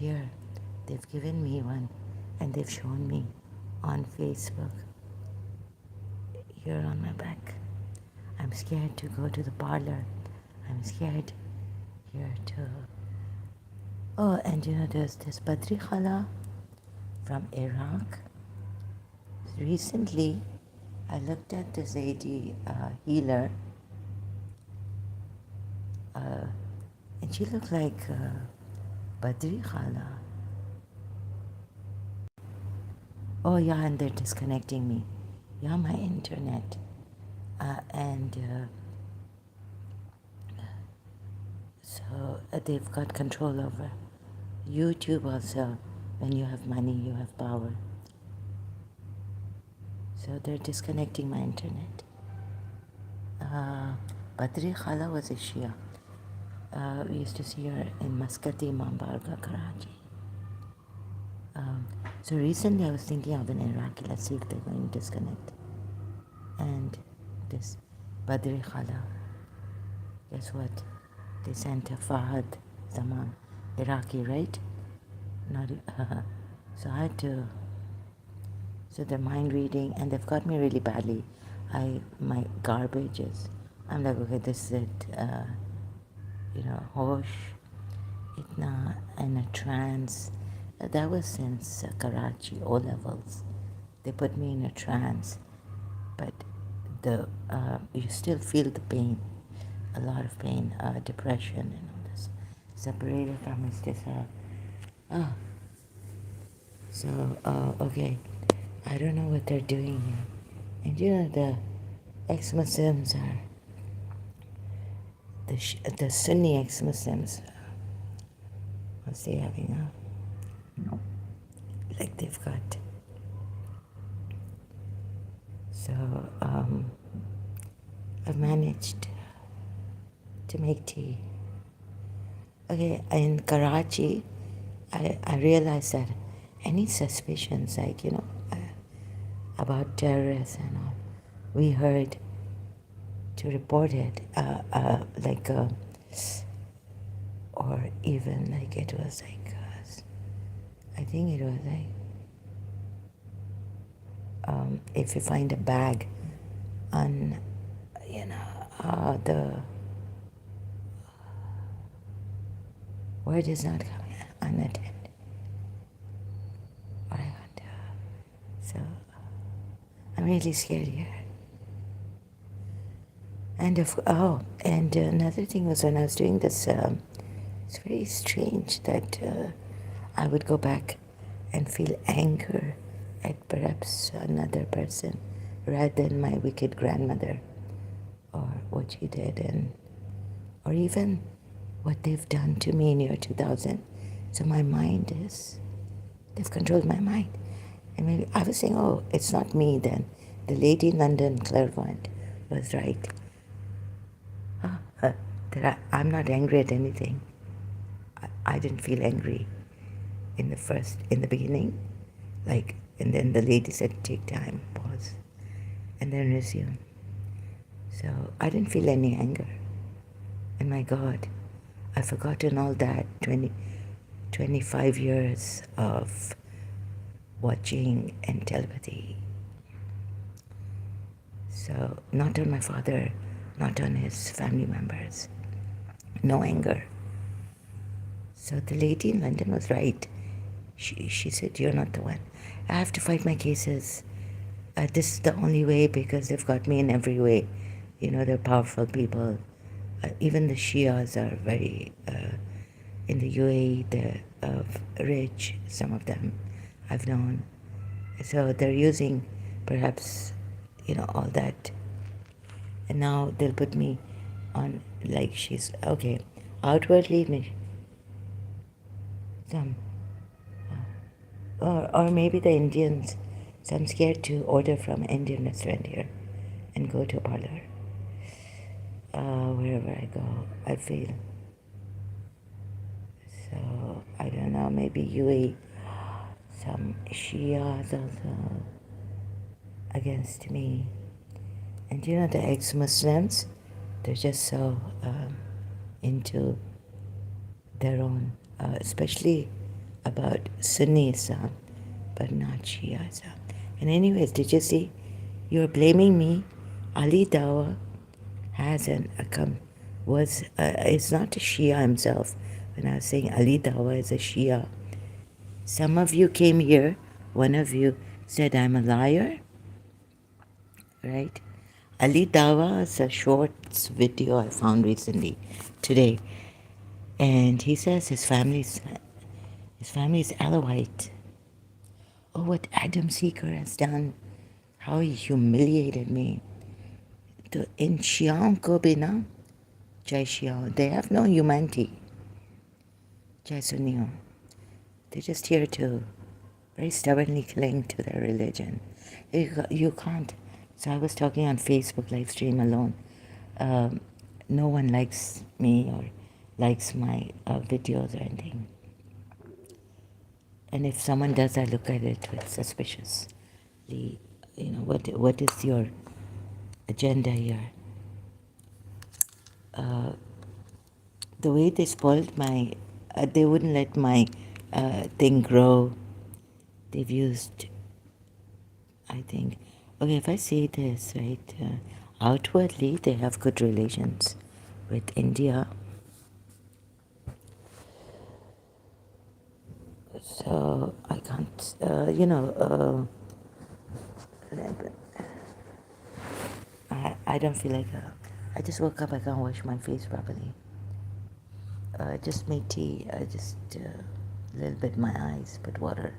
here, they've given me one and they've shown me on Facebook here on my back. I'm scared to go to the parlor. I'm scared here to. Oh, and there's this Badri Khala from Iraq. Recently, I looked at this lady healer, and she looked like Badri Khala. Oh yeah, and they're disconnecting me. Yeah, my internet. And so they've got control over YouTube also. When you have money, you have power. So they're disconnecting my internet. Badri Khala was a Shia. We used to see her in Muscati, Mambarga, Karachi. So recently I was thinking of an Iraqi. Let's see if they're going to disconnect. And this Badri Khala, guess what? They sent a Fahad Zaman, Iraqi, right? Not, so I had to. So they're mind reading, and they've got me really badly. My garbage is. I'm like, okay, this is it. Hosh, itna, in a trance. That was since Karachi O levels. They put me in a trance, but you still feel the pain, a lot of pain, depression, and all this. Separated from his So, okay, I don't know what they're doing here. And the ex-Muslims are, the Sunni ex-Muslims, what's they having like they've got. So, I've managed to make tea. Okay, in Karachi, I realized that any suspicions, like, about terrorists and all, we heard to report it, or even like it was like, I think it was like, if you find a bag on, the word is not coming, unattended. So I'm really scared here. And another thing was when I was doing this, it's very strange that I would go back and feel anger at perhaps another person rather than my wicked grandmother or what she did, or even what they've done to me in year 2000. So my mind they've controlled my mind. And maybe I was saying, oh, it's not me then. The lady in London, clairvoyant, was right. That I'm not angry at anything. I didn't feel angry in the beginning. And then the lady said, take time, pause, and then resume. So I didn't feel any anger. And my God, I've forgotten all that 25 years of watching and telepathy. So not on my father, not on his family members. No anger. So the lady in London was right. She said, you're not the one. I have to fight my cases. This is the only way because they've got me in every way. They're powerful people. Even the Shias are very, in the UAE, they're rich, some of them I've known. So they're using perhaps, all that. And now they'll put me on, like she's, okay, outwardly, some, or maybe the Indians. So I'm scared to order from an Indian restaurant here and go to a parlor. Wherever I go, I feel. So, I don't know, maybe UAE, some Shias also against me. And the ex-Muslims, they're just so into their own, especially about Sunni Islam, but not Shia Islam. And anyways, did you see? You're blaming me. Ali Dawa has an is not a Shia himself. When I was saying Ali Dawa is a Shia, some of you came here. One of you said I'm a liar, right? Ali Dawa is a shorts video I found recently, today, and he says his family's Alawite. Oh, what Adam Seeker has done! How he humiliated me. In Shion Kobina, Jai Shion, they have no humanity. Jai Sunio. They're just here to very stubbornly cling to their religion. You can't. So I was talking on Facebook live stream alone. No one likes me or likes my videos or anything. And if someone does, I look at it with suspiciously. What is your agenda here? The way they spoiled they wouldn't let my thing grow. They've used, I think, okay, if I say this, right, outwardly they have good relations with India. So I can't, I don't feel like, I just woke up, I can't wash my face properly. Just made tea, just a little bit my eyes, put water.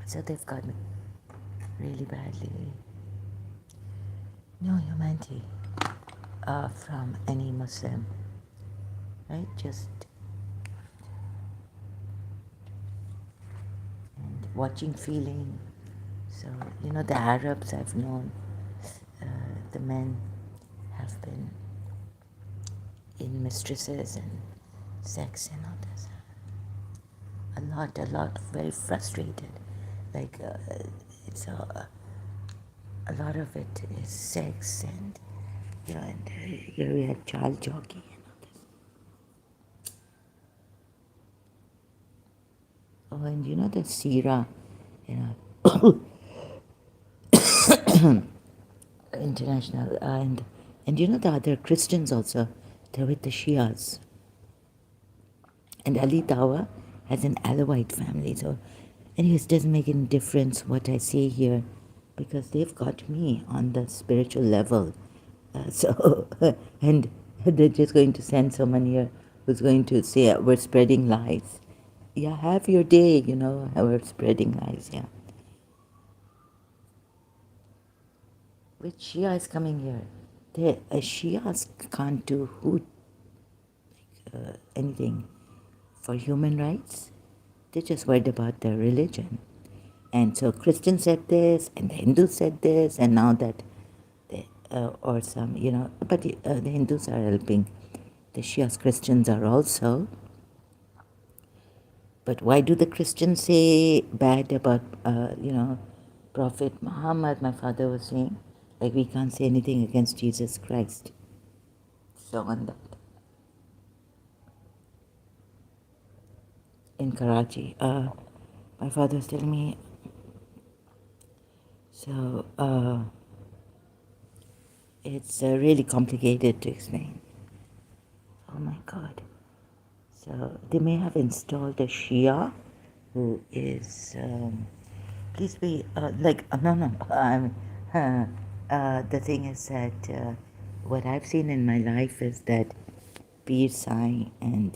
So they've got me really badly. No humanity from any Muslim, right? Just and watching, feeling. So, the Arabs I've known, the men have been in mistresses and sex and all this. A lot, very frustrated. Like, it's a lot of it is sex and, and here we had child jockey and all this. Oh, and the Sira, international, and the other Christians also, they're with the Shias. And Ali Dawa has an Alawite family, so anyways, it doesn't make any difference what I say here, because they've got me on the spiritual level. So, and they're just going to send someone here who's going to say, we're spreading lies. Yeah, have your day, we're spreading lies, yeah. Which Shia is coming here? Shias can't do anything for human rights. They're just worried about their religion. And so Christians said this, and the Hindus said this, and now that, or some, but the Hindus are helping. The Shias Christians are also. But why do the Christians say bad about, Prophet Muhammad, my father was saying? Like we can't say anything against Jesus Christ. So on that. In Karachi, my father was telling me, so it's really complicated to explain. Oh my God. So they may have installed a Shia who is, please be, no, the thing is that what I've seen in my life is that Peer Sai and,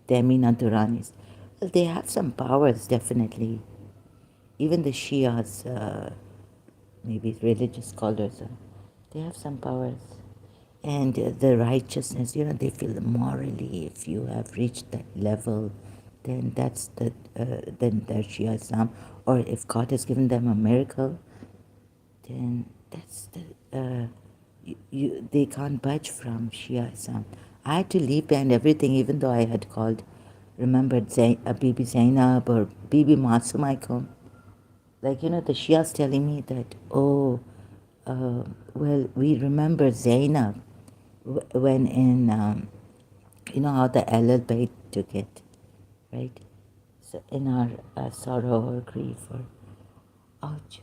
Temina Duranis, well, they have some powers, definitely. Even the Shias, maybe religious scholars, they have some powers. And the righteousness, they feel morally, if you have reached that level, then that's then they're Shia Islam. Or if God has given them a miracle, then that's they can't budge from Shia Islam. I had to leave behind everything, even though I had remembered Bibi Zainab or Bibi Masumaikum. Like, the Shias telling me that, well, we remember Zainab. when in, you know how the Ahlul Bayt took it, right? So in our sorrow or grief or, ouch.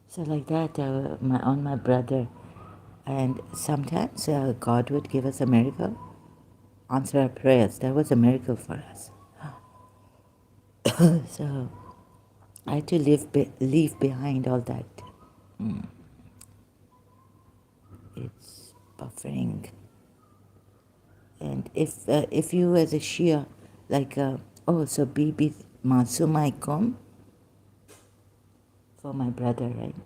So like that, on my brother, and sometimes God would give us a miracle, answer our prayers. That was a miracle for us. So I had to leave behind all that. It's buffering. And if you as a Shia, like, so Bibi Masumaikum for my brother, right?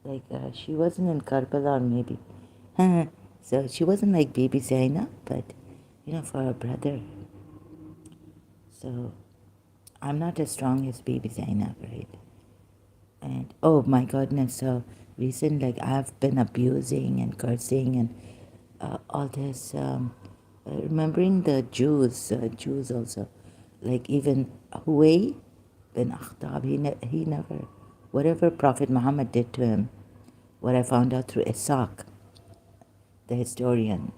Like, she wasn't in Karbala or maybe. So she wasn't like Bibi Zainab, but, for her brother. So I'm not as strong as Bibi Zainab, right? And oh my goodness, so recent, like I've been abusing and cursing and all this. Remembering the Jews also, like even Huway bin Akhtab, he never, whatever Prophet Muhammad did to him, what I found out through Ishaq, the historian,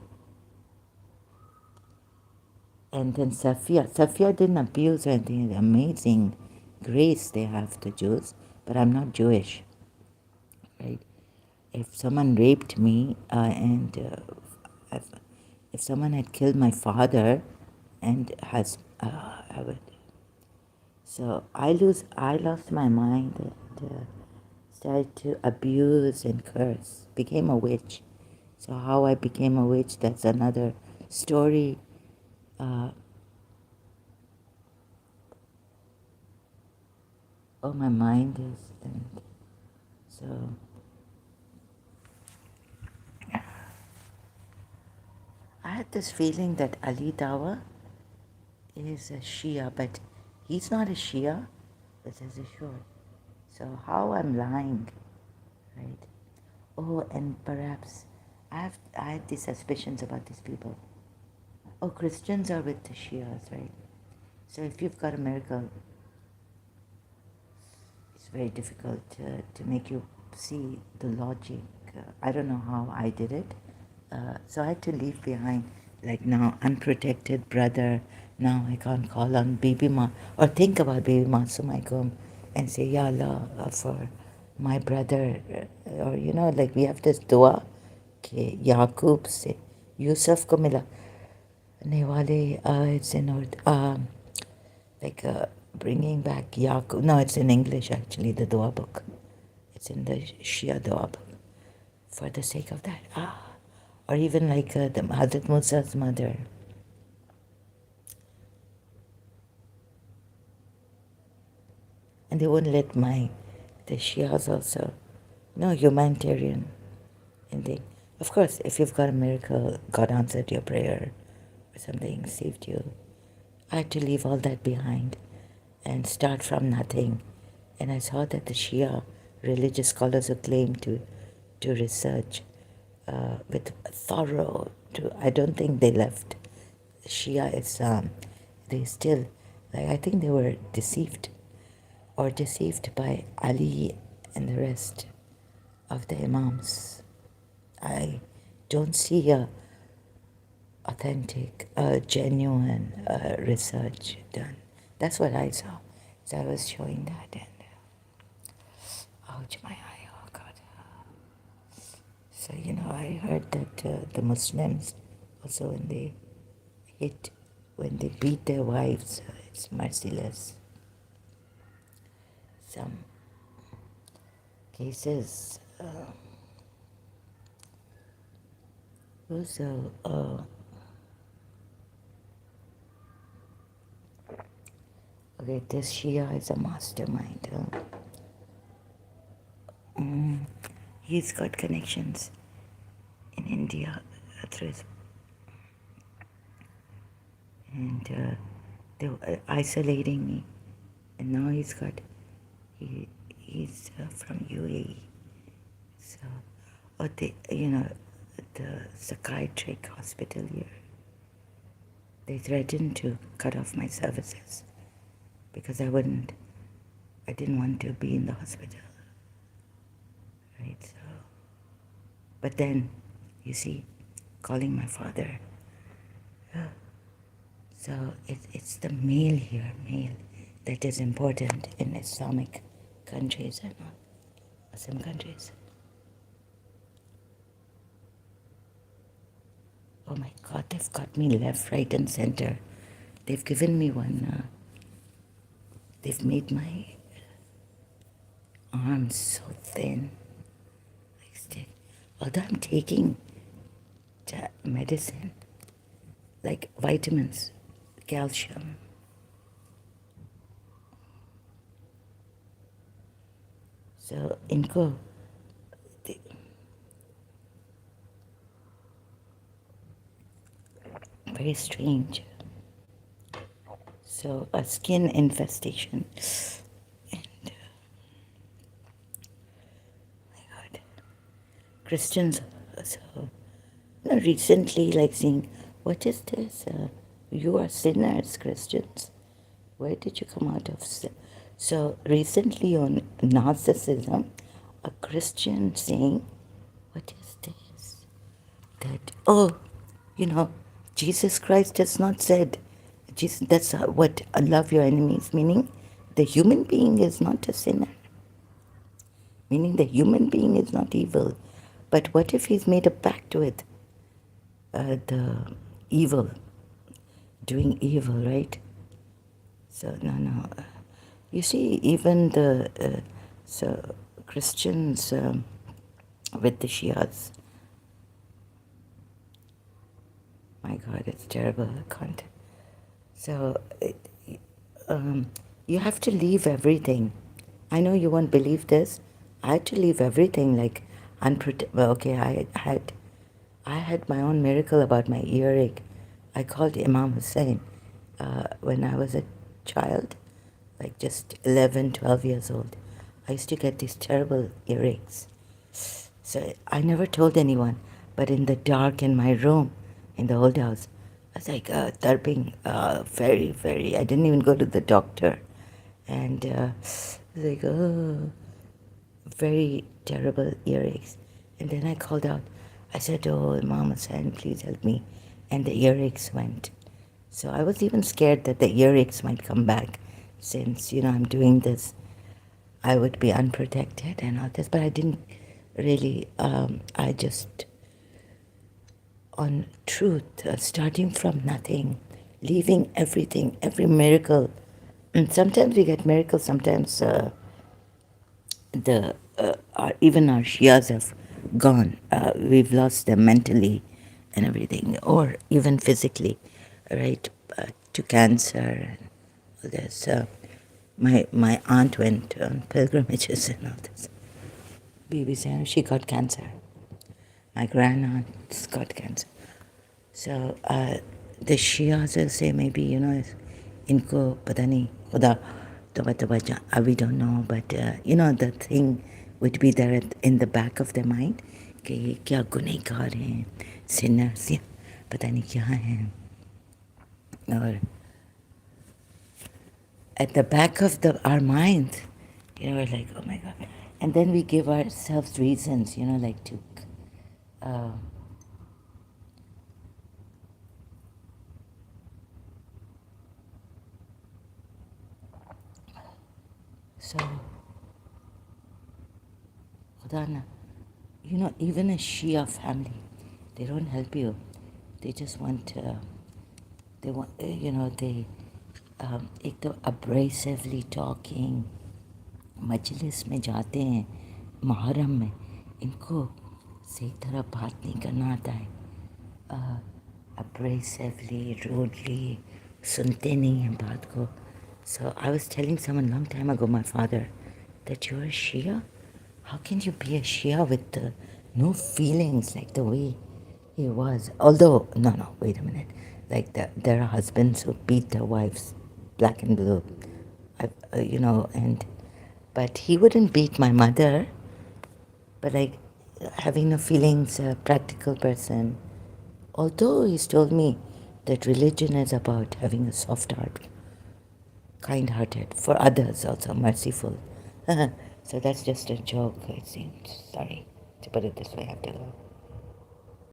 and then Safia didn't abuse or anything. The amazing grace they have, the Jews, but I'm not Jewish, right? If someone raped me and if, if someone had killed my father and I would. So I lost my mind and started to abuse and curse, became a witch. So how I became a witch, that's another story. Oh, my mind is, and so I had this feeling that Ali Dawa is a Shia, but he's not a Shia, but as a sure. So how I'm lying, right? Oh, and perhaps I have these suspicions about these people. Oh, Christians are with the Shias, right? So if you've got a miracle, it's very difficult to make you see the logic. I don't know how I did it. So I had to leave behind, like now, unprotected brother. Now I can't call on Bibi Ma or think about Bibi Masumaikum and say, Ya Allah, for my brother. Or, like we have this dua, कि याकूब से यूसुफ को मिलाने वाले, it's in like bringing back Yaqub. No, it's in English actually, the dua book. It's in the Shia dua book. For the sake of that. Or even like the Hazrat Musa's mother. And they won't let the Shias also, no, humanitarian. And they, of course, if you've got a miracle, God answered your prayer or something, saved you. I had to leave all that behind and start from nothing. And I saw that the Shia religious scholars who claim to research with thorough, I don't think they left Shia Islam. They still, like, I think they were deceived by Ali and the rest of the Imams. I don't see a authentic, genuine research done. That's what I saw. So I was showing that, and ouch, my eye, oh God. So, I heard that the Muslims also, when they beat their wives, it's merciless. Some cases also, okay, this Shia is a mastermind. He's got connections in India through his, and they were isolating me, and now he's from UAE. So, the psychiatric hospital here, they threatened to cut off my services because I didn't want to be in the hospital, right? So But then, you see, calling my father. So it's the male here, male, that is important in Islamic countries and all, Muslim countries. Oh my God, they've got me left, right, and center. They've given me one, they've made my arms so thin. Like stick. Although I'm taking medicine, like vitamins, calcium. So, इनको very strange. So, a skin infestation. And, my God, Christians, so, recently, like saying, what is this? You are sinners, Christians. Where did you come out of? So, recently on narcissism, a Christian saying, what is this? That, oh, Jesus Christ has not said, Jesus, that's what love your enemies, meaning the human being is not a sinner, meaning the human being is not evil. But what if he's made a pact with the evil, doing evil, right? So, no. You see, even so Christians with the Shias, my God, it's terrible. I can't. So, you have to leave everything. I know you won't believe this. I had to leave everything, like well, okay, I had my own miracle about my earache. I called Imam Hussein when I was a child, like just 11, 12 years old. I used to get these terrible earaches. So I never told anyone, but in the dark in my room, in the old house, I was like tarping, very, very. I didn't even go to the doctor, and I was like, oh, very terrible earaches. And then I called out. I said, oh, Imam Hussain, please help me. And the earaches went. So I was even scared that the earaches might come back, since I'm doing this. I would be unprotected and all this, but I didn't really. I just, on truth, starting from nothing, leaving everything, every miracle. And sometimes we get miracles, sometimes even our Shias have gone. We've lost them mentally and everything, or even physically, right? To cancer and all this. My aunt went on pilgrimages and all this. Bibi Zainab, she got cancer. My grandaunt's got cancer. So the Shias will say maybe, इनको पता नहीं खुदा तोबा we don't know, but the thing would be there in the back of their mind कि ये क्या गुनहगार हैं, sinners, या पता नहीं क्या हैं. Or at the back of our minds, we're like, oh my God. And then we give ourselves reasons, like to so Khudana, even a Shia family, they don't help you. They just want, they, एक तो abrasively talking, मजलिस में जाते हैं, मुहर्रम में, इनको सही तरह बात नहीं करना आता है, abrasively, rudely, सुनते नहीं हैं बात को. So I was telling someone long time ago, my father, that you're a Shia? How can you be a Shia with no feelings like the way he was? Although, no, wait a minute. Like there are husbands who beat their wives black and blue, but he wouldn't beat my mother, but like having no feelings, a practical person. Although he's told me that religion is about having a soft heart, kind-hearted, for others also, merciful. So that's just a joke, it seems. Sorry to put it this way, I have to go.